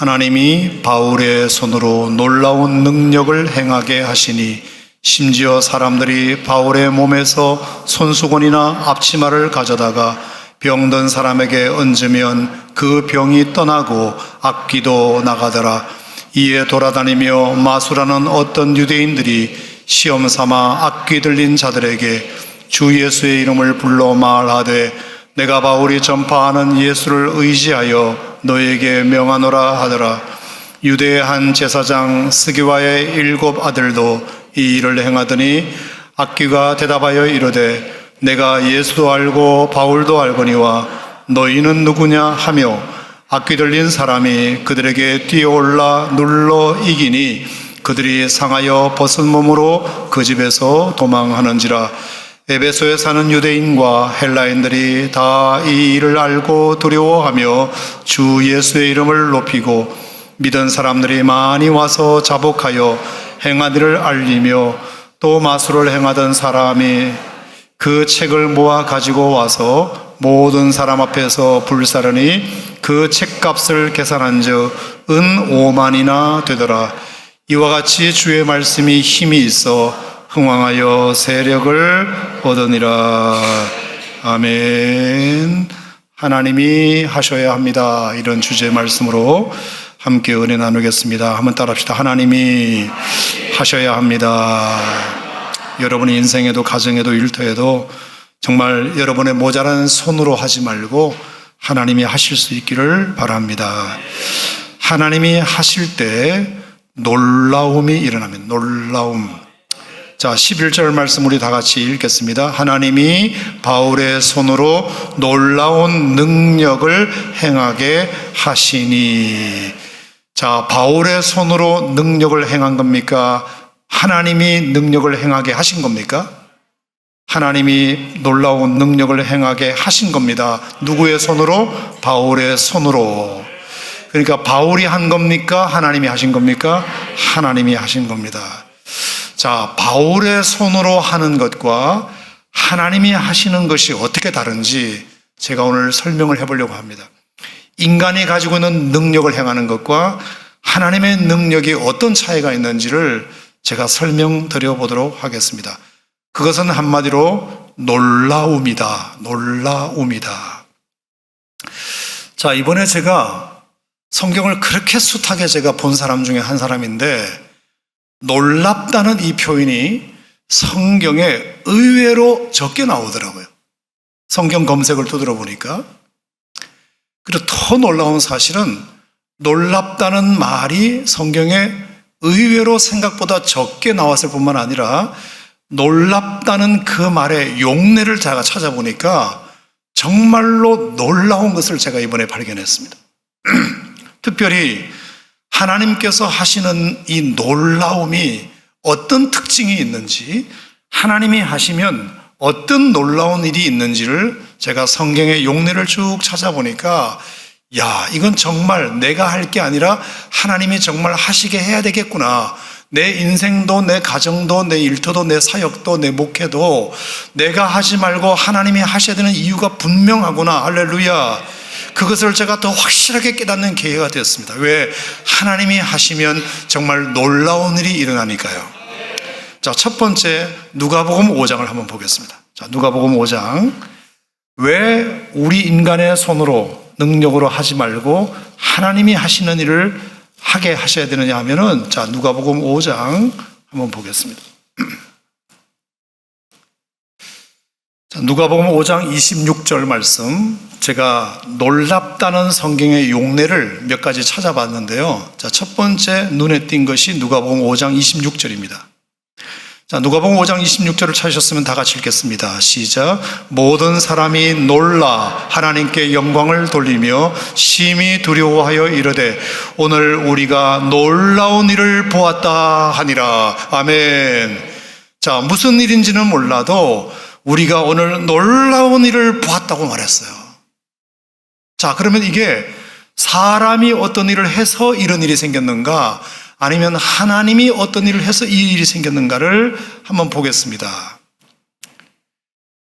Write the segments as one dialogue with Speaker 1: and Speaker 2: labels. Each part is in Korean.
Speaker 1: 하나님이 바울의 손으로 놀라운 능력을 행하게 하시니 심지어 사람들이 바울의 몸에서 손수건이나 앞치마를 가져다가 병든 사람에게 얹으면 그 병이 떠나고 악귀도 나가더라. 이에 돌아다니며 마수라는 어떤 유대인들이 시험 삼아 악귀 들린 자들에게 주 예수의 이름을 불러 말하되 내가 바울이 전파하는 예수를 의지하여 너에게 명하노라 하더라. 유대의 한 제사장 스기와의 7 아들도 이 일을 행하더니 악귀가 대답하여 이르되 내가 예수도 알고 바울도 알거니와 너희는 누구냐 하며 악귀 들린 사람이 그들에게 뛰어올라 눌러 이기니 그들이 상하여 벗은 몸으로 그 집에서 도망하는지라. 에베소에 사는 유대인과 헬라인들이 다 이 일을 알고 두려워하며 주 예수의 이름을 높이고 믿은 사람들이 많이 와서 자복하여 행한 일을 알리며 또 마술을 행하던 사람이 그 책을 모아 가지고 와서 모든 사람 앞에서 불사르니 그 책값을 계산한즉 은 5만이나 되더라. 이와 같이 주의 말씀이 힘이 있어 흥왕하여 세력을 얻으니라. 아멘. 하나님이 하셔야 합니다. 이런 주제의 말씀으로 함께 은혜 나누겠습니다. 한번 따라합시다. 하나님이 하셔야 합니다. 여러분의 인생에도 가정에도 일터에도 정말 여러분의 모자란 손으로 하지 말고 하나님이 하실 수 있기를 바랍니다. 하나님이 하실 때 놀라움이 일어나면 놀라움. 자, 11절 말씀 우리 다 같이 읽겠습니다. 하나님이 바울의 손으로 놀라운 능력을 행하게 하시니. 자, 바울의 손으로 능력을 행한 겁니까? 하나님이 능력을 행하게 하신 겁니까? 하나님이 놀라운 능력을 행하게 하신 겁니다. 누구의 손으로? 바울의 손으로. 그러니까 바울이 한 겁니까? 하나님이 하신 겁니까? 하나님이 하신 겁니다. 자, 바울의 손으로 하는 것과 하나님이 하시는 것이 어떻게 다른지 제가 오늘 설명을 해보려고 합니다. 인간이 가지고 있는 능력을 행하는 것과 하나님의 능력이 어떤 차이가 있는지를 제가 설명드려 보도록 하겠습니다. 그것은 한마디로 놀라움이다. 놀라움이다. 자, 이번에 제가 성경을 그렇게 숱하게 제가 본 사람 중에 한 사람인데 놀랍다는 이 표현이 성경에 의외로 적게 나오더라고요. 성경 검색을 두드려 보니까. 그리고 더 놀라운 사실은 놀랍다는 말이 성경에 의외로 생각보다 적게 나왔을 뿐만 아니라 놀랍다는 그 말의 용례를 제가 찾아보니까 정말로 놀라운 것을 제가 이번에 발견했습니다. 특별히 하나님께서 하시는 이 놀라움이 어떤 특징이 있는지, 하나님이 하시면 어떤 놀라운 일이 있는지를 제가 성경의 용례를 쭉 찾아보니까 야, 이건 정말 내가 할 게 아니라 하나님이 정말 하시게 해야 되겠구나. 내 인생도 내 가정도 내 일터도 내 사역도 내 목회도 내가 하지 말고 하나님이 하셔야 되는 이유가 분명하구나. 할렐루야. 그것을 제가 더 확실하게 깨닫는 기회가 되었습니다. 왜? 하나님이 하시면 정말 놀라운 일이 일어나니까요. 자, 첫 번째 누가복음 5장을 한번 보겠습니다. 자, 누가복음 5장. 왜 우리 인간의 손으로 능력으로 하지 말고 하나님이 하시는 일을 하게 하셔야 되느냐 하면은, 자, 누가복음 5장 한번 보겠습니다. 자, 누가복음 5장 26절 말씀. 제가 놀랍다는 성경의 용례를 몇 가지 찾아봤는데요. 자, 첫 번째 눈에 띈 것이 누가복음 5장 26절입니다. 자, 누가복음 5장 26절을 찾으셨으면 다 같이 읽겠습니다. 시작. 모든 사람이 놀라 하나님께 영광을 돌리며 심히 두려워하여 이르되 오늘 우리가 놀라운 일을 보았다 하니라. 아멘. 자, 무슨 일인지는 몰라도 우리가 오늘 놀라운 일을 보았다고 말했어요. 자, 그러면 이게 사람이 어떤 일을 해서 이런 일이 생겼는가, 아니면 하나님이 어떤 일을 해서 이 일이 생겼는가를 한번 보겠습니다.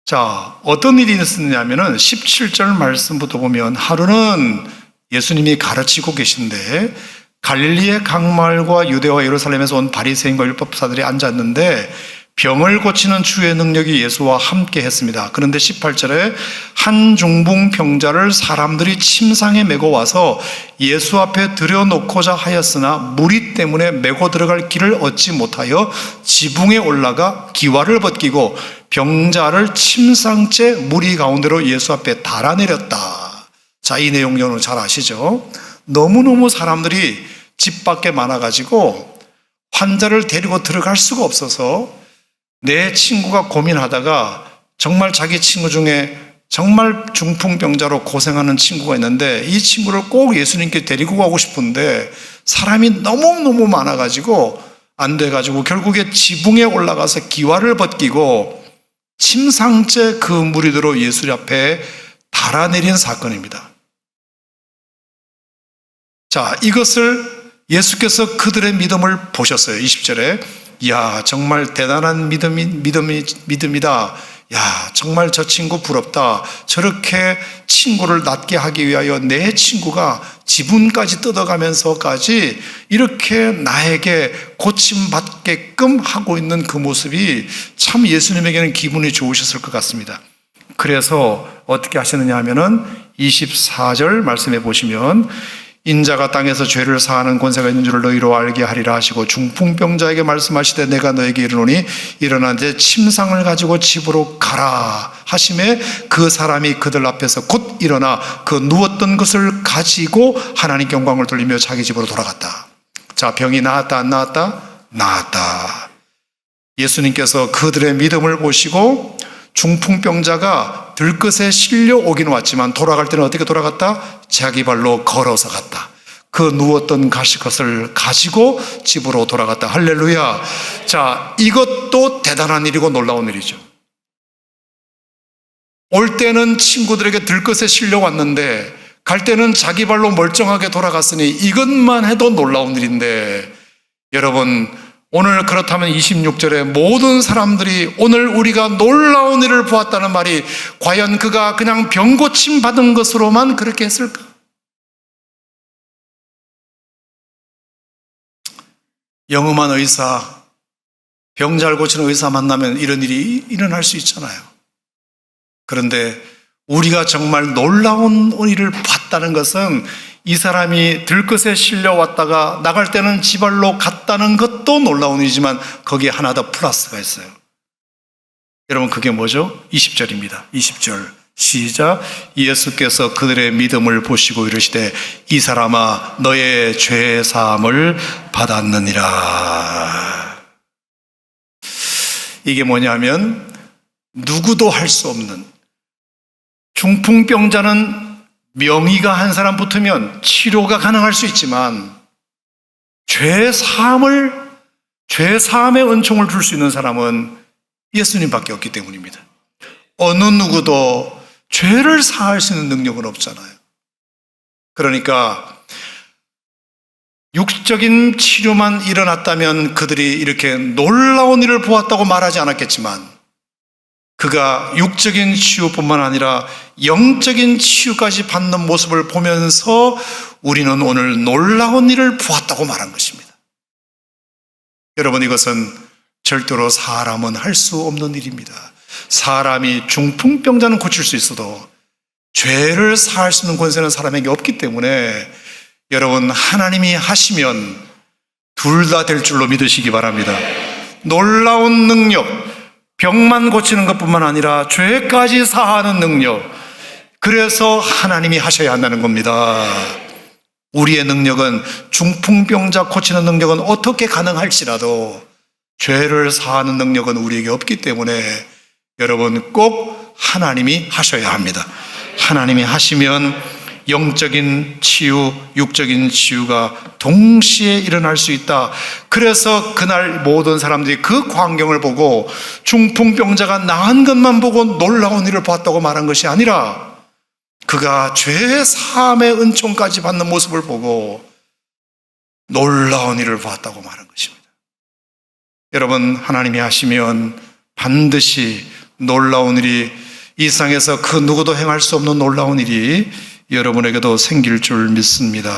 Speaker 1: 자, 어떤 일이 있었느냐면은 17절 말씀부터 보면 하루는 예수님이 가르치고 계신데 갈릴리의 강마을과 유대와 예루살렘에서 온 바리새인과 율법사들이 앉았는데 병을 고치는 주의 능력이 예수와 함께 했습니다. 그런데 18절에 한 중풍병자를 사람들이 침상에 메고 와서 예수 앞에 들여놓고자 하였으나 무리 때문에 메고 들어갈 길을 얻지 못하여 지붕에 올라가 기와를 벗기고 병자를 침상째 무리 가운데로 예수 앞에 달아내렸다. 자, 이 내용 여러분 잘 아시죠? 너무너무 사람들이 집 밖에 많아가지고 환자를 데리고 들어갈 수가 없어서 내 친구가 고민하다가 정말 자기 친구 중에 정말 중풍병자로 고생하는 친구가 있는데 이 친구를 꼭 예수님께 데리고 가고 싶은데 사람이 너무너무 많아가지고 안 돼가지고 결국에 지붕에 올라가서 기와를 벗기고 침상째 그 무리들로 예수 앞에 달아내린 사건입니다. 자, 이것을 예수께서 그들의 믿음을 보셨어요. 20절에 야, 정말 대단한 믿음이다. 야, 정말 저 친구 부럽다. 저렇게 친구를 낫게 하기 위하여 내 친구가 지분까지 뜯어가면서까지 이렇게 나에게 고침받게끔 하고 있는 그 모습이 참 예수님에게는 기분이 좋으셨을 것 같습니다. 그래서 어떻게 하시느냐 하면은 24절 말씀해 보시면 인자가 땅에서 죄를 사하는 권세가 있는 줄을 너희로 알게 하리라 하시고 중풍병자에게 말씀하시되 내가 너에게 이르노니 일어나 이제 침상을 가지고 집으로 가라 하심에 그 사람이 그들 앞에서 곧 일어나 그 누웠던 것을 가지고 하나님께 영광을 돌리며 자기 집으로 돌아갔다. 자, 병이 나았다 안 나았다? 나았다. 예수님께서 그들의 믿음을 보시고 중풍병자가 들것에 실려 오긴 왔지만 돌아갈 때는 어떻게 돌아갔다? 자기 발로 걸어서 갔다. 그 누웠던 가시것을 가지고 집으로 돌아갔다. 할렐루야. 자, 이것도 대단한 일이고 놀라운 일이죠. 올 때는 친구들에게 들것에 실려 왔는데 갈 때는 자기 발로 멀쩡하게 돌아갔으니 이것만 해도 놀라운 일인데 여러분, 오늘 그렇다면 26절에 모든 사람들이 오늘 우리가 놀라운 일을 보았다는 말이 과연 그가 그냥 병고침 받은 것으로만 그렇게 했을까? 영험한 의사, 병 잘 고치는 의사 만나면 이런 일이 일어날 수 있잖아요. 그런데 우리가 정말 놀라운 일을 봤다는 것은 이 사람이 들것에 실려왔다가 나갈 때는 지발로 갔다는 것도 놀라운 일이지만 거기에 하나 더 플러스가 있어요. 여러분, 그게 뭐죠? 20절입니다. 20절 시작. 예수께서 그들의 믿음을 보시고 이르시되 이 사람아 너의 죄 사함을 받았느니라. 이게 뭐냐면 누구도 할 수 없는, 중풍병자는 명의가 한 사람 붙으면 치료가 가능할 수 있지만 죄 사함의 은총을 줄 수 있는 사람은 예수님밖에 없기 때문입니다. 어느 누구도 죄를 사할 수 있는 능력은 없잖아요. 그러니까 육적인 치료만 일어났다면 그들이 이렇게 놀라운 일을 보았다고 말하지 않았겠지만 그가 육적인 치유뿐만 아니라 영적인 치유까지 받는 모습을 보면서 우리는 오늘 놀라운 일을 보았다고 말한 것입니다. 여러분, 이것은 절대로 사람은 할 수 없는 일입니다. 사람이 중풍병자는 고칠 수 있어도 죄를 사할 수 있는 권세는 사람에게 없기 때문에 여러분, 하나님이 하시면 둘 다 될 줄로 믿으시기 바랍니다. 놀라운 능력, 병만 고치는 것뿐만 아니라 죄까지 사하는 능력, 그래서 하나님이 하셔야 한다는 겁니다. 우리의 능력은, 중풍병자 고치는 능력은 어떻게 가능할지라도 죄를 사하는 능력은 우리에게 없기 때문에 여러분, 꼭 하나님이 하셔야 합니다. 하나님이 하시면 영적인 치유, 육적인 치유가 동시에 일어날 수 있다. 그래서 그날 모든 사람들이 그 광경을 보고 중풍병자가 나은 것만 보고 놀라운 일을 봤다고 말한 것이 아니라 그가 죄 사함의 은총까지 받는 모습을 보고 놀라운 일을 봤다고 말한 것입니다. 여러분, 하나님이 하시면 반드시 놀라운 일이, 이 세상에서 그 누구도 행할 수 없는 놀라운 일이 여러분에게도 생길 줄 믿습니다.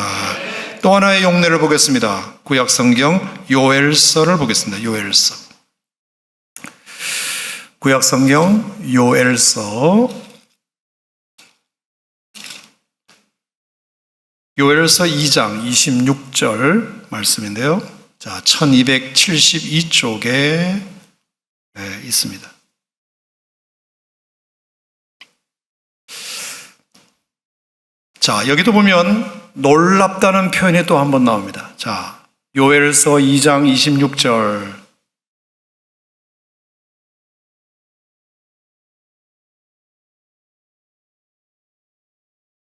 Speaker 1: 또 하나의 용례를 보겠습니다. 구약성경 요엘서를 보겠습니다. 요엘서. 구약성경 요엘서 2장 26절 말씀인데요. 자, 1272쪽에 있습니다. 자, 여기도 보면 놀랍다는 표현이 또 한 번 나옵니다. 자, 요엘서 2장 26절.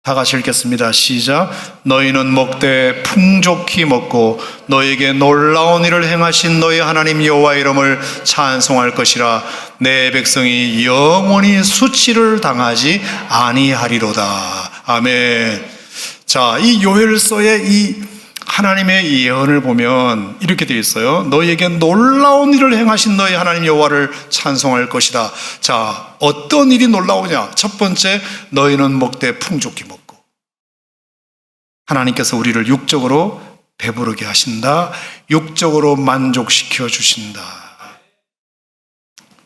Speaker 1: 다 같이 읽겠습니다. 시작. 너희는 먹되 풍족히 먹고 너에게 놀라운 일을 행하신 너희 하나님 여호와 이름을 찬송할 것이라. 내 백성이 영원히 수치를 당하지 아니하리로다. 아멘. 자, 이 요엘서의 이 하나님의 예언을 보면 이렇게 되어 있어요. 너희에게 놀라운 일을 행하신 너희 하나님 여호와를 찬송할 것이다. 자, 어떤 일이 놀라우냐? 첫 번째, 너희는 먹되 풍족히 먹고. 하나님께서 우리를 육적으로 배부르게 하신다. 육적으로 만족시켜 주신다.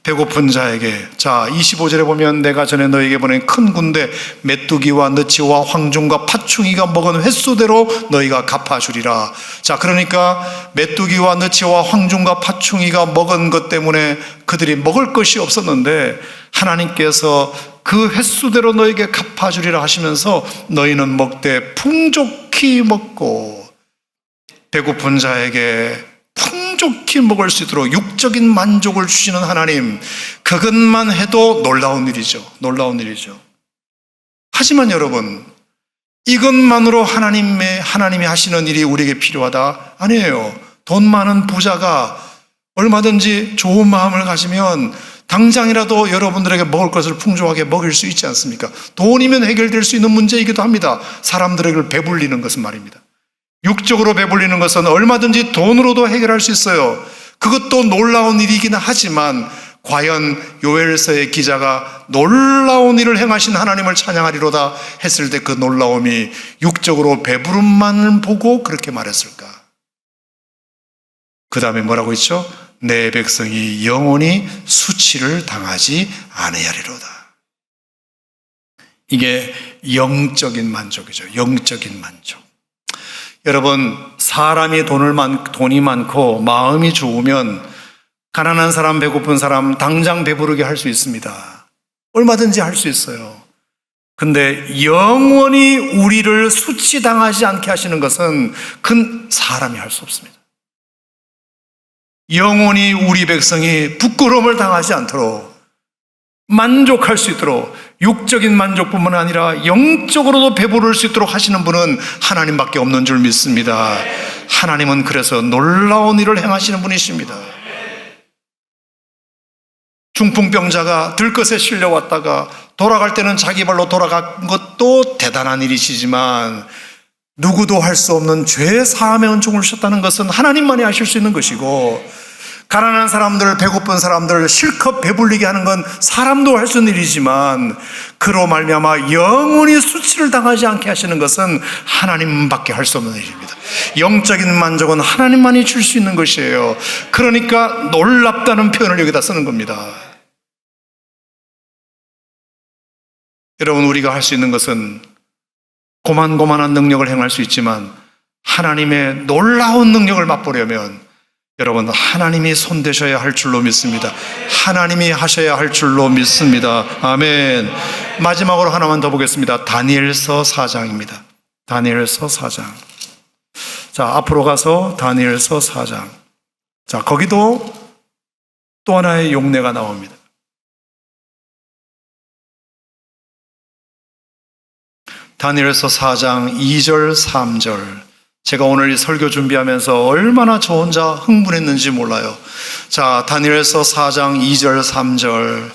Speaker 1: 배고픈 자에게, 자 25절에 보면 내가 전에 너에게 보낸 큰 군대 메뚜기와 느치와 황중과 파충이가 먹은 횟수대로 너희가 갚아주리라. 자, 그러니까 메뚜기와 느치와 황중과 파충이가 먹은 것 때문에 그들이 먹을 것이 없었는데 하나님께서 그 횟수대로 너에게 갚아주리라 하시면서 너희는 먹되 풍족히 먹고, 배고픈 자에게 풍족히 먹을 수 있도록 육적인 만족을 주시는 하나님, 그것만 해도 놀라운 일이죠. 놀라운 일이죠. 하지만 여러분, 이것만으로 하나님이 하시는 일이 우리에게 필요하다? 아니에요. 돈 많은 부자가 얼마든지 좋은 마음을 가지면 당장이라도 여러분들에게 먹을 것을 풍족하게 먹일 수 있지 않습니까? 돈이면 해결될 수 있는 문제이기도 합니다. 사람들에게 배불리는 것은 말입니다. 육적으로 배불리는 것은 얼마든지 돈으로도 해결할 수 있어요. 그것도 놀라운 일이긴 하지만 과연 요엘서의 기자가 놀라운 일을 행하신 하나님을 찬양하리로다 했을 때 그 놀라움이 육적으로 배부름만을 보고 그렇게 말했을까? 그 다음에 뭐라고 했죠? 내 백성이 영원히 수치를 당하지 아니하리로다. 이게 영적인 만족이죠. 영적인 만족. 여러분, 사람이 돈이 많고 마음이 좋으면 가난한 사람, 배고픈 사람 당장 배부르게 할 수 있습니다. 얼마든지 할 수 있어요. 근데 영원히 우리를 수치당하지 않게 하시는 것은 그 사람이 할 수 없습니다. 영원히 우리 백성이 부끄러움을 당하지 않도록 만족할 수 있도록, 육적인 만족뿐만 아니라 영적으로도 배부를 수 있도록 하시는 분은 하나님밖에 없는 줄 믿습니다. 하나님은 그래서 놀라운 일을 행하시는 분이십니다. 중풍병자가 들것에 실려왔다가 돌아갈 때는 자기 발로 돌아간 것도 대단한 일이시지만 누구도 할 수 없는 죄 사함의 은총을 주셨다는 것은 하나님만이 하실 수 있는 것이고, 가난한 사람들, 배고픈 사람들 실컷 배불리게 하는 건 사람도 할 수 있는 일이지만 그로 말미암아 영원히 수치를 당하지 않게 하시는 것은 하나님밖에 할 수 없는 일입니다. 영적인 만족은 하나님만이 줄 수 있는 것이에요. 그러니까 놀랍다는 표현을 여기다 쓰는 겁니다. 여러분, 우리가 할 수 있는 것은 고만고만한 능력을 행할 수 있지만 하나님의 놀라운 능력을 맛보려면 여러분, 하나님이 손대셔야 할 줄로 믿습니다. 하나님이 하셔야 할 줄로 믿습니다. 아멘. 마지막으로 하나만 더 보겠습니다. 다니엘서 4장입니다. 다니엘서 4장. 자, 앞으로 가서 다니엘서 4장. 자, 거기도 또 하나의 용례가 나옵니다. 다니엘서 4장 2절 3절. 제가 오늘 이 설교 준비하면서 얼마나 저 혼자 흥분했는지 몰라요. 자, 다니엘서 4장 2절 3절.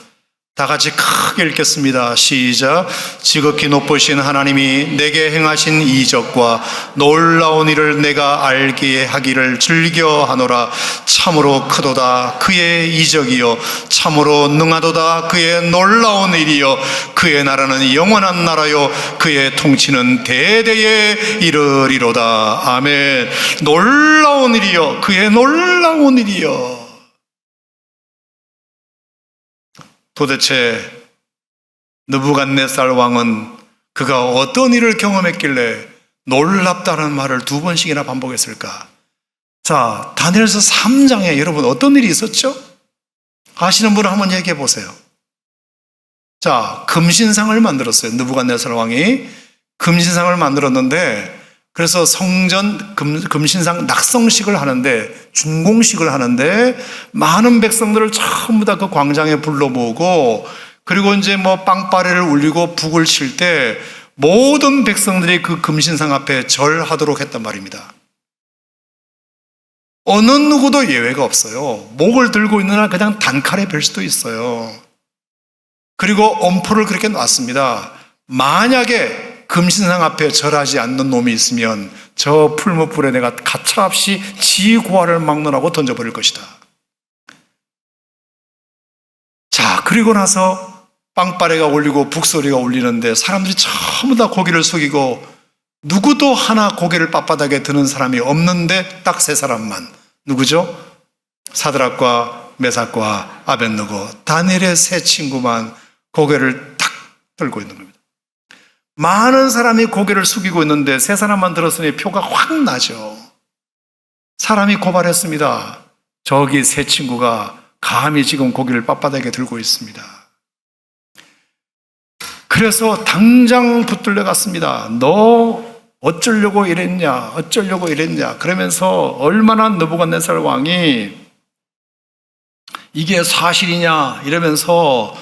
Speaker 1: 다 같이 크게 읽겠습니다. 시작. 지극히 높으신 하나님이 내게 행하신 이적과 놀라운 일을 내가 알게 하기를 즐겨하노라. 참으로 크도다 그의 이적이요 참으로 능하도다 그의 놀라운 일이요 그의 나라는 영원한 나라요 그의 통치는 대대에 이르리로다. 아멘. 놀라운 일이요 그의 놀라운 일이요. 도대체 느부갓네살 왕은 그가 어떤 일을 경험했길래 놀랍다는 말을 2번씩이나 반복했을까? 자, 다니엘서 3장에 여러분 어떤 일이 있었죠? 아시는 분은 한번 얘기해 보세요. 자, 금신상을 만들었어요. 느부갓네살 왕이 금신상을 만들었는데, 그래서 성전 금신상 낙성식을 하는데, 준공식을 하는데 많은 백성들을 전부 다 그 광장에 불러 모으고, 그리고 이제 뭐 빵빠레를 울리고 북을 칠 때 모든 백성들이 그 금신상 앞에 절하도록 했단 말입니다. 어느 누구도 예외가 없어요. 목을 들고 있는 한 그냥 단칼에 뵐 수도 있어요. 그리고 엄포를 그렇게 놨습니다. 만약에 금신상 앞에 절하지 않는 놈이 있으면 저 풀무불에 내가 가차없이 지고화를 막론하고 던져버릴 것이다. 자, 그리고 나서 빵빠레가 울리고 북소리가 울리는데 사람들이 전부 다 고개를 숙이고 누구도 하나 고개를 빳빳하게 드는 사람이 없는데 딱 3사람만. 누구죠? 사드락과 메삭과 아벳느고, 다니엘의 3친구만 고개를 딱 들고 있는 겁니다. 많은 사람이 고개를 숙이고 있는데 3사람만 들었으니 표가 확 나죠. 사람이 고발했습니다. 저기 3친구가 감히 지금 고개를 빳빳하게 들고 있습니다. 그래서 당장 붙들려 갔습니다. 너 어쩌려고 이랬냐, 어쩌려고 이랬냐. 그러면서 얼마나 느부갓네살 왕이 이게 사실이냐 이러면서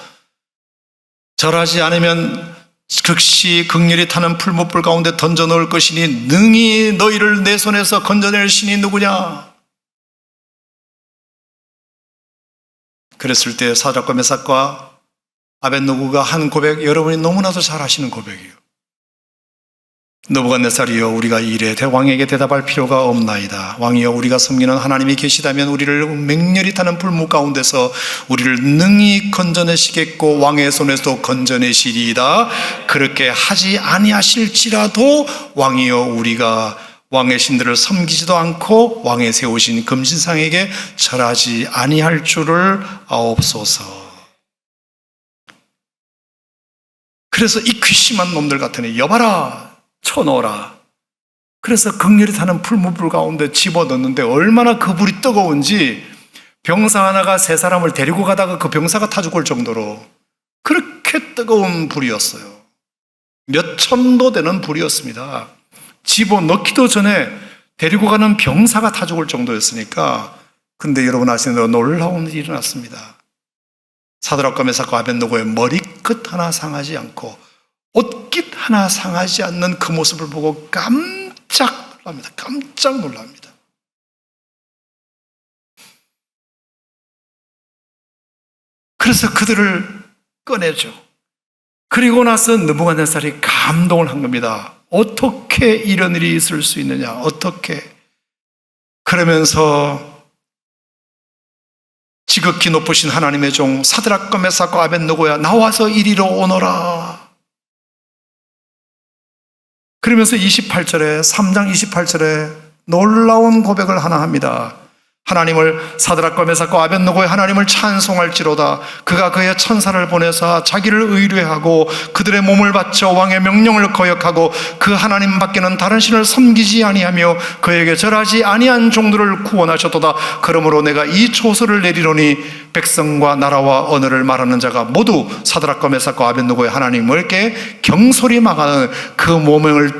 Speaker 1: 절하지 않으면 즉시 극렬히 타는 풀무불 가운데 던져 넣을 것이니 능히 너희를 내 손에서 건져낼 신이 누구냐. 그랬을 때 사드락과 메삭과 아벳느고가 한 고백, 여러분이 너무나도 잘 아시는 고백이에요. 느부갓네살이여, 우리가 이 일에 왕에게 대답할 필요가 없나이다. 왕이여, 우리가 섬기는 하나님이 계시다면 우리를 맹렬히 타는 불무 가운데서 우리를 능히 건져내시겠고 왕의 손에서도 건져내시리이다. 그렇게 하지 아니하실지라도 왕이여, 우리가 왕의 신들을 섬기지도 않고 왕의 세우신 금신상에게 절하지 아니할 줄을 아옵소서. 그래서 이 괘씸한 놈들 같으니 여봐라, 쳐넣어라. 그래서 극렬히 타는 풀무불 가운데 집어넣는데 얼마나 그 불이 뜨거운지 병사 하나가 3사람을 데리고 가다가 그 병사가 타 죽을 정도로 그렇게 뜨거운 불이었어요. 몇 천도 되는 불이었습니다. 집어넣기도 전에 데리고 가는 병사가 타 죽을 정도였으니까. 근데 여러분 아시는 대로 놀라운 일이 일어났습니다. 사드락과 메삭과 아벳느고의 머리끝 하나 상하지 않고 옷깃 하나 상하지 않는 그 모습을 보고 깜짝 놀랍니다. 깜짝 놀랍니다. 그래서 그들을 꺼내죠. 그리고 나서 느부갓네살이 감동을 한 겁니다. 어떻게 이런 일이 있을 수 있느냐, 어떻게. 그러면서 지극히 높으신 하나님의 종 사드락과 메삭과 아벳느고야, 나와서 이리로 오너라. 그러면서 28절에 3장 28절에 놀라운 고백을 하나 합니다. 하나님을, 사드락과 메삭과 아벳느고의 하나님을 찬송할지로다. 그가 그의 천사를 보내사 자기를 의뢰하고 그들의 몸을 바쳐 왕의 명령을 거역하고 그 하나님 밖에는 다른 신을 섬기지 아니하며 그에게 절하지 아니한 종들을 구원하셨도다. 그러므로 내가 이 조서를 내리노니 백성과 나라와 언어를 말하는 자가 모두 사드락과 메삭과 아벳느고의 하나님께 경솔히 망하는 그 몸을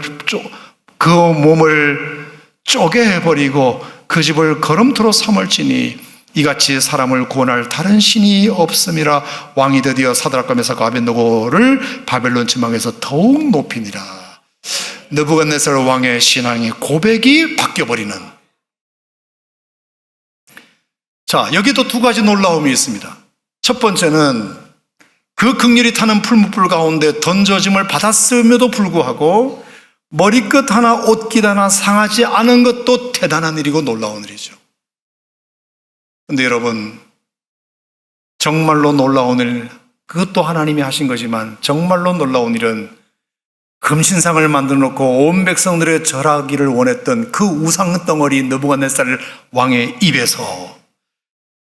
Speaker 1: 쪼개버리고 그 집을 거름토로 삼을지니 이같이 사람을 구원할 다른 신이 없음이라. 왕이 드디어 사드락과 메삭과 아벳느고를 바벨론 지망에서 더욱 높이니라. 느부갓네살 왕의 신앙의 고백이 바뀌어버리는. 자, 여기도 2가지 놀라움이 있습니다. 첫 번째는 그 극렬히 타는 풀무불 가운데 던져짐을 받았음에도 불구하고 머리끝 하나 옷깃 하나 상하지 않은 것도 대단한 일이고 놀라운 일이죠. 그런데 여러분, 정말로 놀라운 일, 그것도 하나님이 하신 거지만 정말로 놀라운 일은 금신상을 만들어 놓고 온 백성들의 절하기를 원했던 그 우상덩어리 느부갓네살 왕의 입에서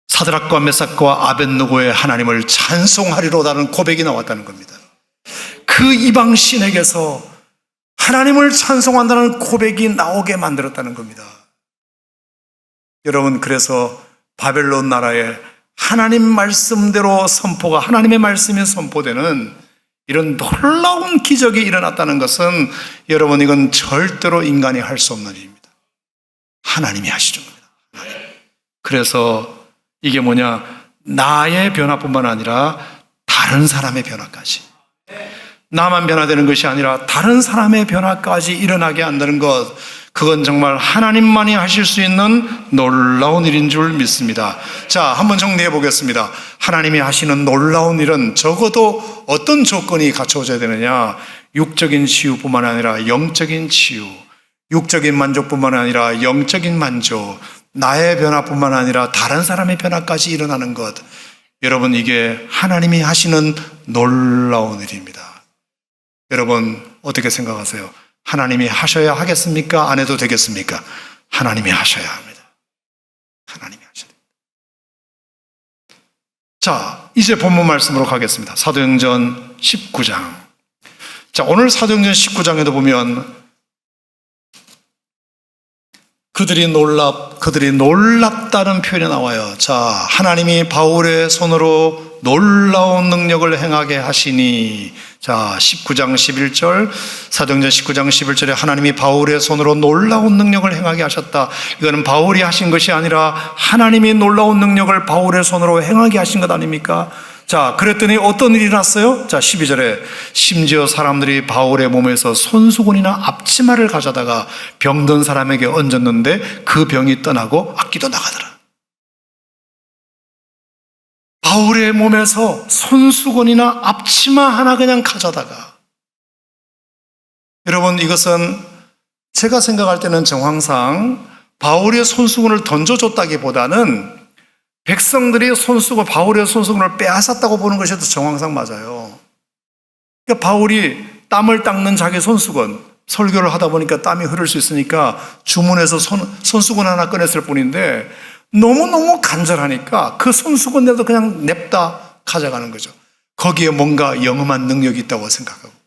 Speaker 1: 사드락과 메삭과 아벳느고의 하나님을 찬송하리로다는 고백이 나왔다는 겁니다. 그 이방 신에게서 하나님을 찬송한다는 고백이 나오게 만들었다는 겁니다. 여러분, 그래서 바벨론 나라에 하나님 말씀대로 선포가, 하나님의 말씀이 선포되는 이런 놀라운 기적이 일어났다는 것은 여러분, 이건 절대로 인간이 할 수 없는 일입니다. 하나님이 하시는 겁니다. 그래서 이게 뭐냐, 나의 변화뿐만 아니라 다른 사람의 변화까지, 나만 변화되는 것이 아니라 다른 사람의 변화까지 일어나게 한다는 것, 그건 정말 하나님만이 하실 수 있는 놀라운 일인 줄 믿습니다. 자, 한번 정리해 보겠습니다. 하나님이 하시는 놀라운 일은 적어도 어떤 조건이 갖춰져야 되느냐? 육적인 치유뿐만 아니라 영적인 치유, 육적인 만족뿐만 아니라 영적인 만족, 나의 변화뿐만 아니라 다른 사람의 변화까지 일어나는 것. 여러분, 이게 하나님이 하시는 놀라운 일입니다. 여러분, 어떻게 생각하세요? 하나님이 하셔야 하겠습니까? 안 해도 되겠습니까? 하나님이 하셔야 합니다. 하나님이 하셔야 됩니다. 자, 이제 본문 말씀으로 가겠습니다. 사도행전 19장. 자, 오늘 사도행전 19장에도 보면 그들이 놀랍다는 표현이 나와요. 자, 하나님이 바울의 손으로 놀라운 능력을 행하게 하시니, 자, 19장 11절, 사도행전 19장 11절에 하나님이 바울의 손으로 놀라운 능력을 행하게 하셨다. 이거는 바울이 하신 것이 아니라 하나님이 놀라운 능력을 바울의 손으로 행하게 하신 것 아닙니까? 자, 그랬더니 어떤 일이 났어요? 자, 12절에 심지어 사람들이 바울의 몸에서 손수건이나 앞치마를 가져다가 병든 사람에게 얹었는데 그 병이 떠나고 악기도 나가더라. 바울의 몸에서 손수건이나 앞치마 하나 그냥 가져다가, 여러분, 이것은 제가 생각할 때는 정황상 바울의 손수건을 던져줬다기보다는 백성들이 바울의 손수건을 빼앗았다고 보는 것이 더 정황상 맞아요. 그러니까 바울이 땀을 닦는 자기 손수건, 설교를 하다 보니까 땀이 흐를 수 있으니까 주문해서 손수건 하나 꺼냈을 뿐인데 너무너무 간절하니까 그 손수건에도 그냥 냅다 가져가는 거죠. 거기에 뭔가 영험한 능력이 있다고 생각하고.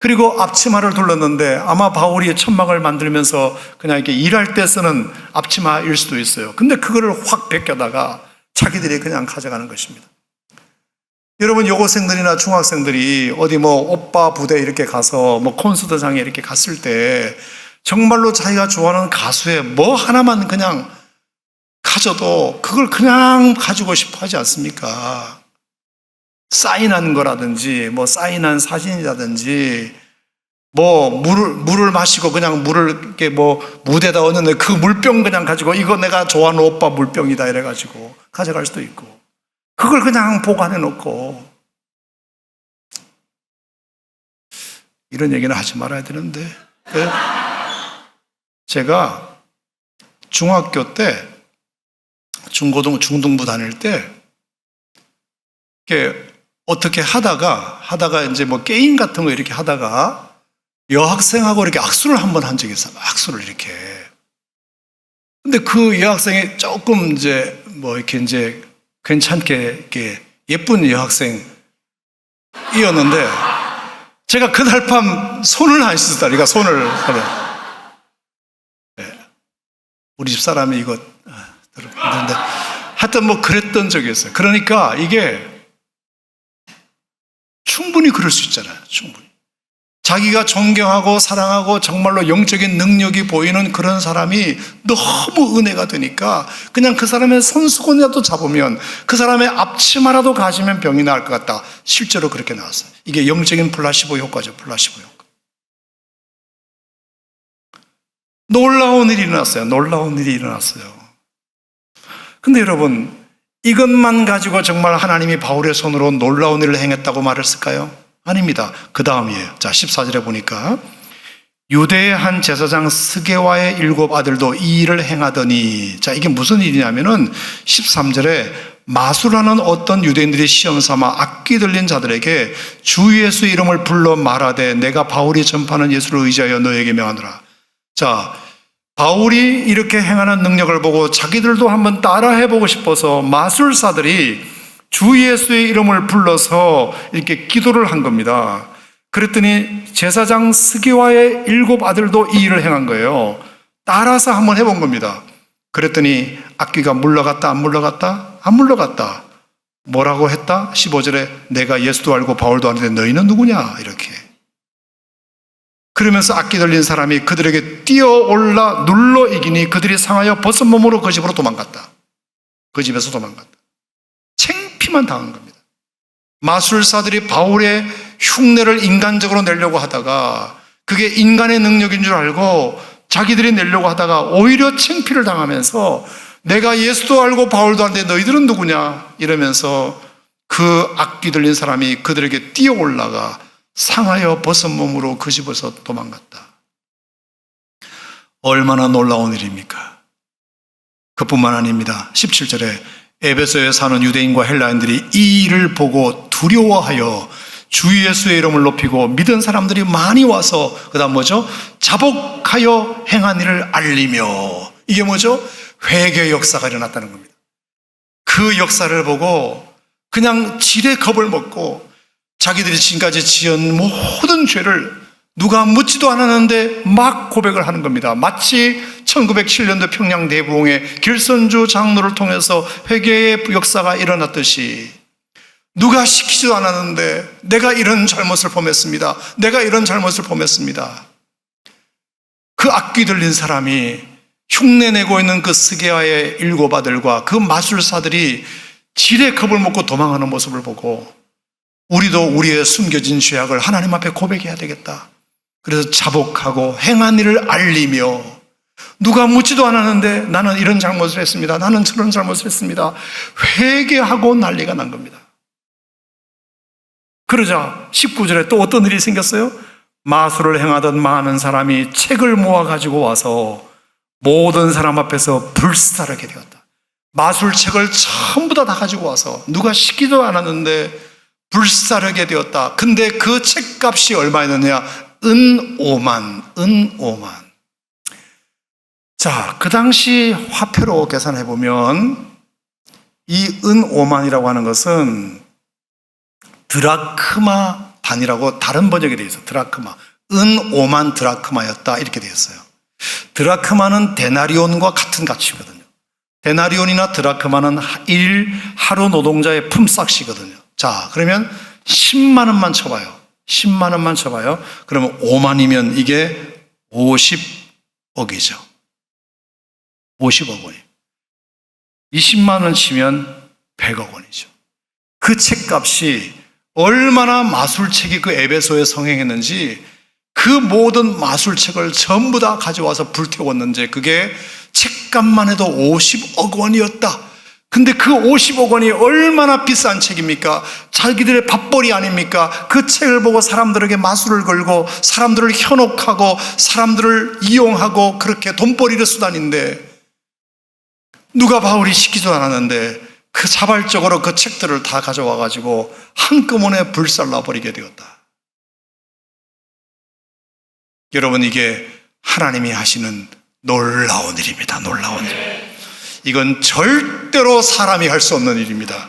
Speaker 1: 그리고 앞치마를 둘렀는데 아마 바울이 천막을 만들면서 그냥 이렇게 일할 때 쓰는 앞치마일 수도 있어요. 근데 그거를 확 벗겨다가 자기들이 그냥 가져가는 것입니다. 여러분, 여고생들이나 중학생들이 어디 뭐 오빠 부대 이렇게 가서 뭐 콘서트장에 이렇게 갔을 때 정말로 자기가 좋아하는 가수의 뭐 하나만 그냥 가져도 그걸 그냥 가지고 싶어 하지 않습니까? 사인한 거라든지, 뭐 사인한 사진이라든지, 뭐 물을 마시고 그냥 물을 이렇게 뭐 무대에다 얹는데 그 물병 그냥 가지고 이거 내가 좋아하는 오빠 물병이다 이래가지고 가져갈 수도 있고, 그걸 그냥 보관해 놓고. 이런 얘기는 하지 말아야 되는데, 제가 중학교 때 중등부 다닐 때 이렇게 어떻게 하다가 이제 뭐 게임 같은 거 이렇게 하다가 여학생하고 이렇게 악수를 한번 한 적이 있어요. 악수를 이렇게. 근데 그 여학생이 조금 이제 뭐 이렇게 이제 괜찮게 이렇게 예쁜 여학생이었는데 제가 그날 밤 손을 안 씻었다니까, 손을. 네. 우리 집 사람이 이거 들었는데 하여튼 뭐 그랬던 적이 있어요. 그러니까 이게 충분히 그럴 수 있잖아요. 충분히. 자기가 존경하고 사랑하고 정말로 영적인 능력이 보이는 그런 사람이 너무 은혜가 되니까 그냥 그 사람의 손수건이라도 잡으면, 그 사람의 앞치마라도 가지면 병이 나을 것 같다. 실제로 그렇게 나왔어요. 이게 영적인 플라시보 효과죠. 플라시보 효과. 놀라운 일이 일어났어요. 놀라운 일이 일어났어요. 근데 여러분, 이것만 가지고 정말 하나님이 바울의 손으로 놀라운 일을 행했다고 말했을까요? 아닙니다. 그 다음이에요. 자, 14절에 보니까 유대의 한 제사장 스게와의 7 아들도 이 일을 행하더니, 자, 이게 무슨 일이냐면은 13절에 마술하는 어떤 유대인들이 시험 삼아 악기 들린 자들에게 주 예수의 이름을 불러 말하되 내가 바울이 전파하는 예수를 의지하여 너에게 명하노라. 자, 바울이 이렇게 행하는 능력을 보고 자기들도 한번 따라해보고 싶어서 마술사들이 주 예수의 이름을 불러서 이렇게 기도를 한 겁니다. 그랬더니 제사장 스게와의 7 아들도 이 일을 행한 거예요. 따라서 한번 해본 겁니다. 그랬더니 악기가 물러갔다 안 물러갔다? 안 물러갔다. 뭐라고 했다? 15절에 내가 예수도 알고 바울도 아는데 너희는 누구냐? 이렇게. 그러면서 악기 들린 사람이 그들에게 뛰어올라 눌러 이기니 그들이 상하여 벗은 몸으로 그 집으로 도망갔다. 그 집에서 도망갔다. 창피만 당한 겁니다. 마술사들이 바울의 흉내를 인간적으로 내려고 하다가 그게 인간의 능력인 줄 알고 자기들이 내려고 하다가 오히려 창피를 당하면서 내가 예수도 알고 바울도 아는데 너희들은 누구냐? 이러면서 그 악기 들린 사람이 그들에게 뛰어올라가 상하여 벗은 몸으로 그 집에서 도망갔다. 얼마나 놀라운 일입니까? 그뿐만 아닙니다. 17절에 에베소에 사는 유대인과 헬라인들이 이 일을 보고 두려워하여 주 예수의 이름을 높이고 믿은 사람들이 많이 와서 그 다음 뭐죠? 자복하여 행한 일을 알리며, 이게 뭐죠? 회개의 역사가 일어났다는 겁니다. 그 역사를 보고 그냥 지레 겁을 먹고 자기들이 지금까지 지은 모든 죄를 누가 묻지도 않았는데 막 고백을 하는 겁니다. 마치 1907년도 평양 대부흥의 길선주 장로를 통해서 회개의 역사가 일어났듯이 누가 시키지도 않았는데 내가 이런 잘못을 범했습니다. 내가 이런 잘못을 범했습니다. 그 악기 들린 사람이 흉내내고 있는 그 스게와의 7 아들과 그 마술사들이 지레 겁을 먹고 도망하는 모습을 보고 우리도 우리의 숨겨진 죄악을 하나님 앞에 고백해야 되겠다. 그래서 자복하고 행한 일을 알리며 누가 묻지도 않았는데 나는 이런 잘못을 했습니다. 나는 저런 잘못을 했습니다. 회개하고 난리가 난 겁니다. 그러자 19절에 또 어떤 일이 생겼어요? 마술을 행하던 많은 사람이 책을 모아가지고 와서 모든 사람 앞에서 불사르게 되었다. 마술책을 전부 다 가지고 와서 누가 시키지도 않았는데 불사르게 되었다. 근데 그 책값이 얼마였느냐? 은 5만. 자, 그 당시 화폐로 계산해 보면 이 은 5만이라고 하는 것은 드라크마 단위라고 다른 번역이 되어 있어요. 드라크마. 은 5만 드라크마였다. 이렇게 되어 있어요. 드라크마는 데나리온과 같은 가치거든요. 데나리온이나 드라크마는 하루 노동자의 품삯이거든요. 자, 그러면 10만 원만 쳐봐요. 10만 원만 쳐봐요. 그러면 5만이면 이게 50억이죠. 50억 원이에요. 20만 원 치면 100억 원이죠. 그 책값이 얼마나 마술책이 그 에베소에 성행했는지 그 모든 마술책을 전부 다 가져와서 불태웠는지 그게 책값만 해도 50억 원이었다. 근데 그 50억 원이 얼마나 비싼 책입니까? 자기들의 밥벌이 아닙니까? 그 책을 보고 사람들에게 마술을 걸고 사람들을 현혹하고 사람들을 이용하고 그렇게 돈벌이를 수단인데 누가 바울이 시키지도 않았는데 그 자발적으로 그 책들을 다 가져와 가지고 한꺼번에 불살라 버리게 되었다. 여러분, 이게 하나님이 하시는 놀라운 일입니다. 놀라운 일. 이건 절대로 사람이 할 수 없는 일입니다.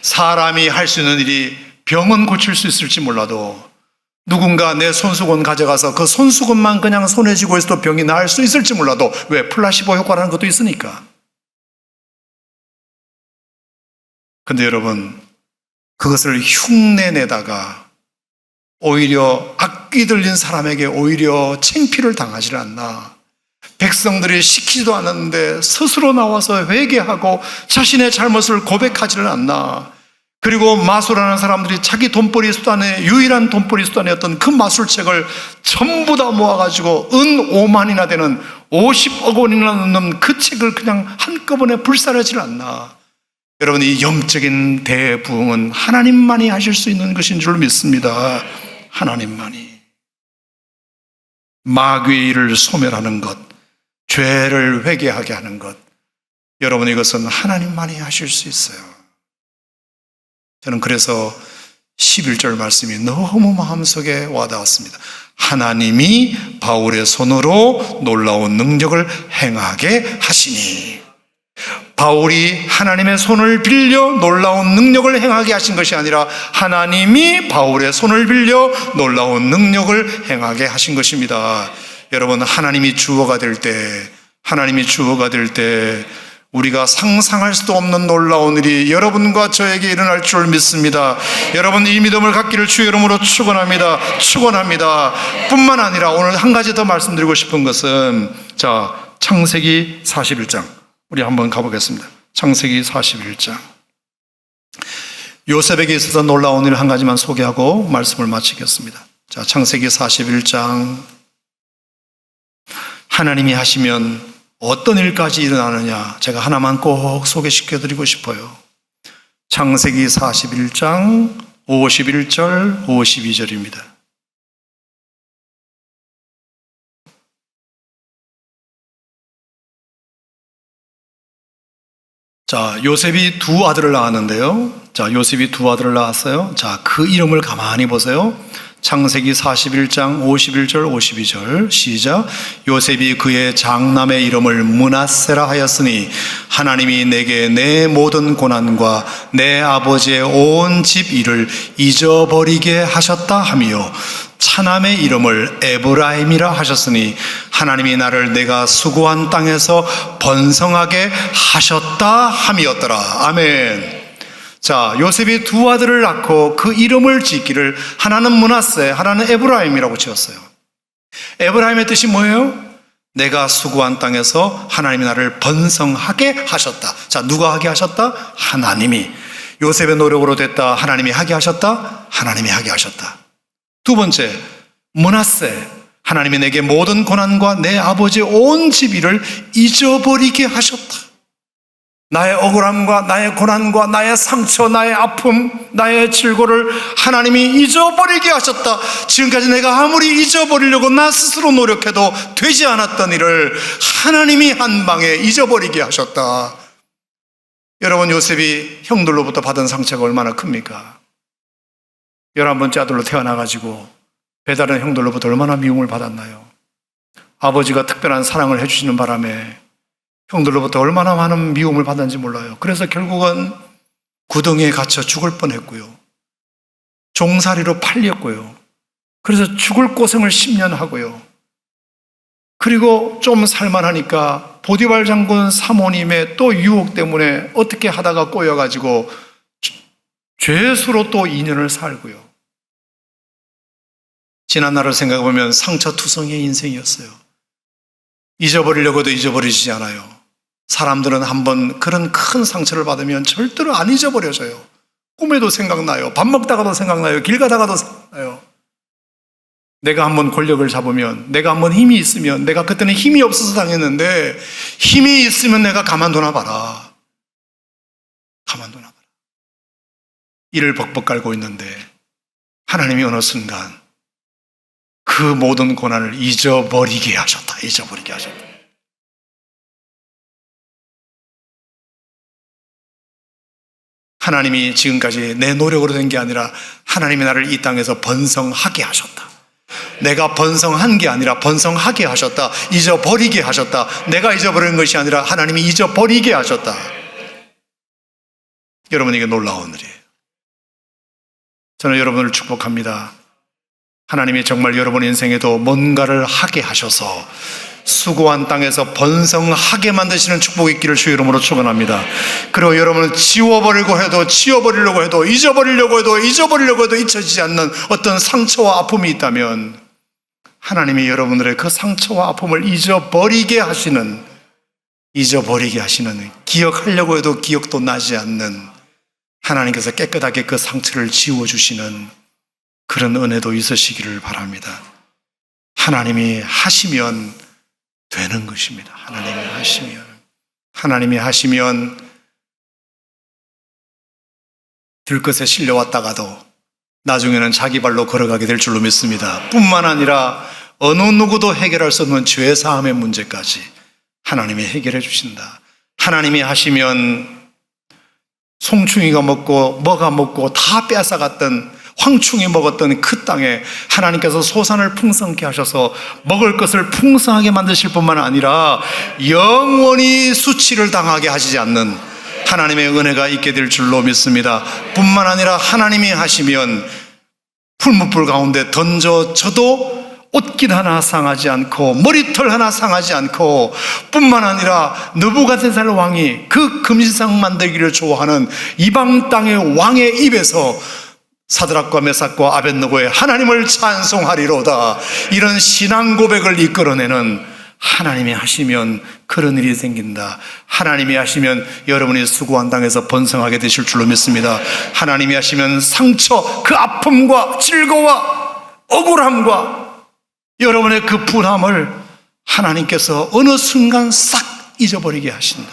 Speaker 1: 사람이 할 수 있는 일이 병은 고칠 수 있을지 몰라도 누군가 내 손수건 가져가서 그 손수건만 그냥 손에 쥐고 있어도 병이 나을 수 있을지 몰라도 왜? 플라시보 효과라는 것도 있으니까. 근데 여러분, 그것을 흉내내다가 오히려 악기 들린 사람에게 오히려 창피를 당하지 않나. 백성들이 시키지도 않았는데 스스로 나와서 회개하고 자신의 잘못을 고백하지를 않나. 그리고 마술하는 사람들이 자기 돈벌이 수단의 유일한 돈벌이 수단이었던 그 마술책을 전부 다 모아가지고 은 5만이나 되는 50억 원이나 넘는 그 책을 그냥 한꺼번에 불사르지를 않나. 여러분, 이 영적인 대부흥은 하나님만이 하실 수 있는 것인 줄 믿습니다. 하나님만이. 마귀의 일을 소멸하는 것, 죄를 회개하게 하는 것, 여러분, 이것은 하나님만이 하실 수 있어요. 저는 그래서 11절 말씀이 너무 마음속에 와닿았습니다. 하나님이 바울의 손으로 놀라운 능력을 행하게 하시니. 바울이 하나님의 손을 빌려 놀라운 능력을 행하게 하신 것이 아니라 하나님이 바울의 손을 빌려 놀라운 능력을 행하게 하신 것입니다. 여러분, 하나님이 주어가 될 때 우리가 상상할 수도 없는 놀라운 일이 여러분과 저에게 일어날 줄 믿습니다. 여러분, 이 믿음을 갖기를 주의 이름으로 축원합니다. 뿐만 아니라 오늘 한 가지 더 말씀드리고 싶은 것은, 창세기 41장 우리 한번 가보겠습니다. 창세기 41장. 요셉에게 있어서 놀라운 일 한 가지만 소개하고 말씀을 마치겠습니다. 창세기 41장. 하나님이 하시면 어떤 일까지 일어나느냐, 제가 하나만 꼭 소개시켜드리고 싶어요. 창세기 41장 51절 52절입니다. 요셉이 두 아들을 낳았는데요. 요셉이 두 아들을 낳았어요. 그 이름을 가만히 보세요. 창세기 41장 51절 52절 시작. 요셉이 그의 장남의 이름을 므낫세라 하였으니 하나님이 내게 내 모든 고난과 내 아버지의 온 집 일을 잊어버리게 하셨다 하며, 차남의 이름을 에브라임이라 하셨으니 하나님이 나를 내가 수고한 땅에서 번성하게 하셨다 함이었더라. 아멘. 요셉이 두 아들을 낳고 그 이름을 짓기를 하나는 므낫세, 하나는 에브라임이라고 지었어요. 에브라임의 뜻이 뭐예요? 내가 수고한 땅에서 하나님이 나를 번성하게 하셨다. 누가 하게 하셨다? 하나님이. 요셉의 노력으로 됐다. 하나님이 하게 하셨다. 하나님이 하게 하셨다. 두 번째, 므낫세, 하나님이 내게 모든 고난과 내 아버지의 온 집 일을 잊어버리게 하셨다. 나의 억울함과 나의 고난과 나의 상처, 나의 아픔, 나의 질고를 하나님이 잊어버리게 하셨다. 지금까지 내가 아무리 잊어버리려고 나 스스로 노력해도 되지 않았던 일을 하나님이 한 방에 잊어버리게 하셨다. 여러분, 요셉이 형들로부터 받은 상처가 얼마나 큽니까? 11번째 아들로 태어나가지고 배다른 형들로부터 얼마나 미움을 받았나요? 아버지가 특별한 사랑을 해주시는 바람에 형들로부터 얼마나 많은 미움을 받았는지 몰라요. 그래서 결국은 구덩이에 갇혀 죽을 뻔했고요. 종살이로 팔렸고요. 그래서 죽을 고생을 10년 하고요. 그리고 좀 살만하니까 보디발 장군 사모님의 또 유혹 때문에 어떻게 하다가 꼬여가지고 죄수로 또 2년을 살고요. 지난 날을 생각해보면 상처투성이의 인생이었어요. 잊어버리려고 해도 잊어버리지 않아요. 사람들은 한번 그런 큰 상처를 받으면 절대로 안 잊어버려져요. 꿈에도 생각나요. 밥 먹다가도 생각나요. 길 가다가도 생각나요. 내가 한번 권력을 잡으면, 내가 한번 힘이 있으면, 내가 그때는 힘이 없어서 당했는데 힘이 있으면 내가 가만두나 봐라. 가만두나 봐라. 이를 벅벅 깔고 있는데 하나님이 어느 순간 그 모든 고난을 잊어버리게 하셨다. 잊어버리게 하셨다. 하나님이 지금까지 내 노력으로 된 게 아니라 하나님이 나를 이 땅에서 번성하게 하셨다. 내가 번성한 게 아니라 번성하게 하셨다. 잊어버리게 하셨다. 내가 잊어버리는 것이 아니라 하나님이 잊어버리게 하셨다. 여러분, 이게 놀라운 일이에요. 저는 여러분을 축복합니다. 하나님이 정말 여러분 인생에도 뭔가를 하게 하셔서 수고한 땅에서 번성하게 만드시는 축복이 있기를 주의 이름으로 축원합니다. 그리고 여러분은 지워버리려고 해도 잊어버리려고 해도 잊혀지지 않는 어떤 상처와 아픔이 있다면 하나님이 여러분들의 그 상처와 아픔을 잊어버리게 하시는, 기억하려고 해도 기억도 나지 않는, 하나님께서 깨끗하게 그 상처를 지워주시는 그런 은혜도 있으시기를 바랍니다. 하나님이 하시면 되는 것입니다. 하나님이 하시면 들것에 실려왔다가도 나중에는 자기 발로 걸어가게 될 줄로 믿습니다. 뿐만 아니라 어느 누구도 해결할 수 없는 죄사함의 문제까지 하나님이 해결해 주신다. 하나님이 하시면 송충이가 먹고 뭐가 먹고 다 뺏어갔던 황충이 먹었던 그 땅에 하나님께서 소산을 풍성케 하셔서 먹을 것을 풍성하게 만드실 뿐만 아니라 영원히 수치를 당하게 하시지 않는 하나님의 은혜가 있게 될 줄로 믿습니다. 뿐만 아니라 하나님이 하시면 풀무불 가운데 던져져도 옷길 하나 상하지 않고 머리털 하나 상하지 않고, 뿐만 아니라 느부갓네살 왕이 그 금신상 만들기를 좋아하는 이방 땅의 왕의 입에서 사드락과 메삭과 아벳느고의 하나님을 찬송하리로다, 이런 신앙 고백을 이끌어내는 하나님이 하시면 그런 일이 생긴다. 하나님이 하시면 여러분이 수고한 땅에서 번성하게 되실 줄로 믿습니다. 하나님이 하시면 상처, 그 아픔과 질거와 억울함과 여러분의 그 분함을 하나님께서 어느 순간 싹 잊어버리게 하신다.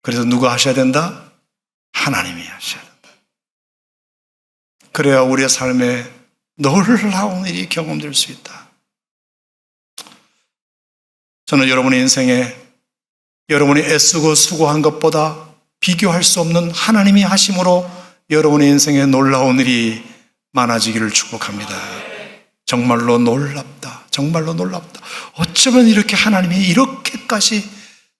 Speaker 1: 그래서 누가 하셔야 된다? 하나님이 하셔야 된다. 그래야 우리의 삶에 놀라운 일이 경험될 수 있다. 저는 여러분의 인생에 여러분이 애쓰고 수고한 것보다 비교할 수 없는 하나님이 하심으로 여러분의 인생에 놀라운 일이 많아지기를 축복합니다. 정말로 놀랍다. 정말로 놀랍다. 어쩌면 이렇게 하나님이 이렇게까지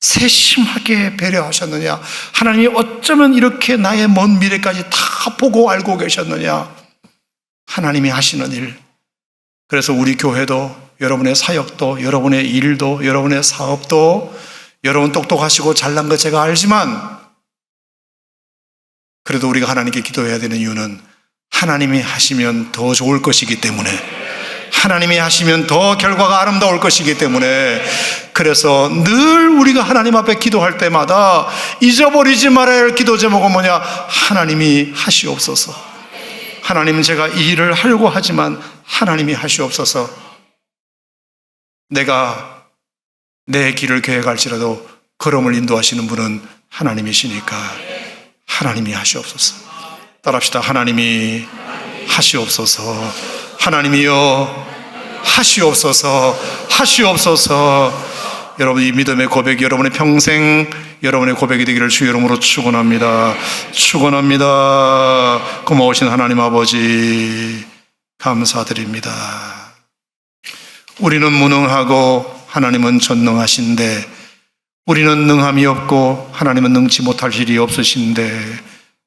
Speaker 1: 세심하게 배려하셨느냐? 하나님이 어쩌면 이렇게 나의 먼 미래까지 다 보고 알고 계셨느냐? 하나님이 하시는 일. 그래서 우리 교회도, 여러분의 사역도, 여러분의 일도, 여러분의 사업도, 여러분 똑똑하시고 잘난 거 제가 알지만, 그래도 우리가 하나님께 기도해야 되는 이유는 하나님이 하시면 더 좋을 것이기 때문에, 하나님이 하시면 더 결과가 아름다울 것이기 때문에, 그래서 늘 우리가 하나님 앞에 기도할 때마다 잊어버리지 말아야 할 기도 제목은 뭐냐? 하나님이 하시옵소서. 하나님, 제가 이 일을 하려고 하지만 하나님이 하시옵소서. 내가 내 길을 계획할지라도 걸음을 인도하시는 분은 하나님이시니까 하나님이 하시옵소서. 따라합시다. 하나님이 하시옵소서. 하나님이여 하시옵소서. 하시옵소서. 여러분, 이 믿음의 고백이 여러분의 평생 여러분의 고백이 되기를 주의 이름으로 축원합니다. 축원합니다. 고마우신 하나님 아버지 감사드립니다. 우리는 무능하고 하나님은 전능하신데, 우리는 능함이 없고 하나님은 능치 못할 일이 없으신데,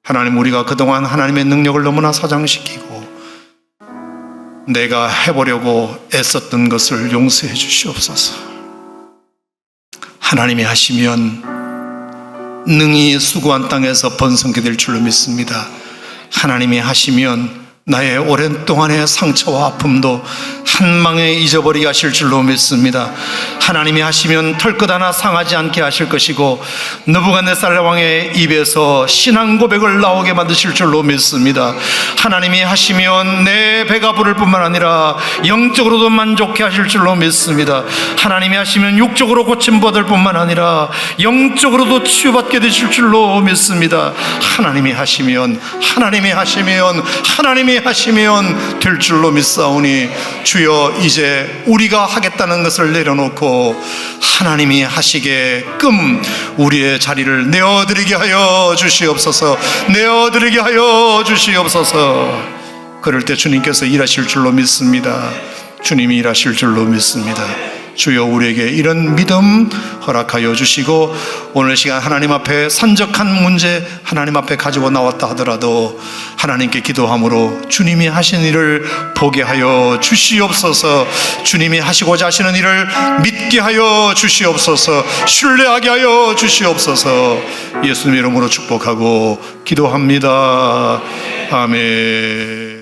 Speaker 1: 하나님, 우리가 그동안 하나님의 능력을 너무나 사장시키고 내가 해보려고 애썼던 것을 용서해 주시옵소서. 하나님이 하시면 능히 수고한 땅에서 번성게 될 줄로 믿습니다. 하나님이 하시면 나의 오랜 동안의 상처와 아픔도 한방에 잊어버리게 하실 줄로 믿습니다. 하나님이 하시면 털끝 하나 상하지 않게 하실 것이고, 느부갓네살 왕의 입에서 신앙 고백을 나오게 만드실 줄로 믿습니다. 하나님이 하시면 내 배가 부를 뿐만 아니라 영적으로도 만족해 하실 줄로 믿습니다. 하나님이 하시면 육적으로 고침받을 뿐만 아니라 영적으로도 치유받게 되실 줄로 믿습니다. 하나님이 하시면 될 줄로 믿사오니, 주여, 이제 우리가 하겠다는 것을 내려놓고 하나님이 하시게끔 우리의 자리를 내어드리게 하여 주시옵소서. 내어드리게 하여 주시옵소서. 그럴 때 주님께서 일하실 줄로 믿습니다. 주님이 일하실 줄로 믿습니다. 주여, 우리에게 이런 믿음 허락하여 주시고, 오늘 시간 하나님 앞에 산적한 문제 하나님 앞에 가지고 나왔다 하더라도 하나님께 기도함으로 주님이 하신 일을 보게 하여 주시옵소서. 주님이 하시고자 하시는 일을 믿게 하여 주시옵소서. 신뢰하게 하여 주시옵소서. 예수님 이름으로 축복하고 기도합니다. 아멘.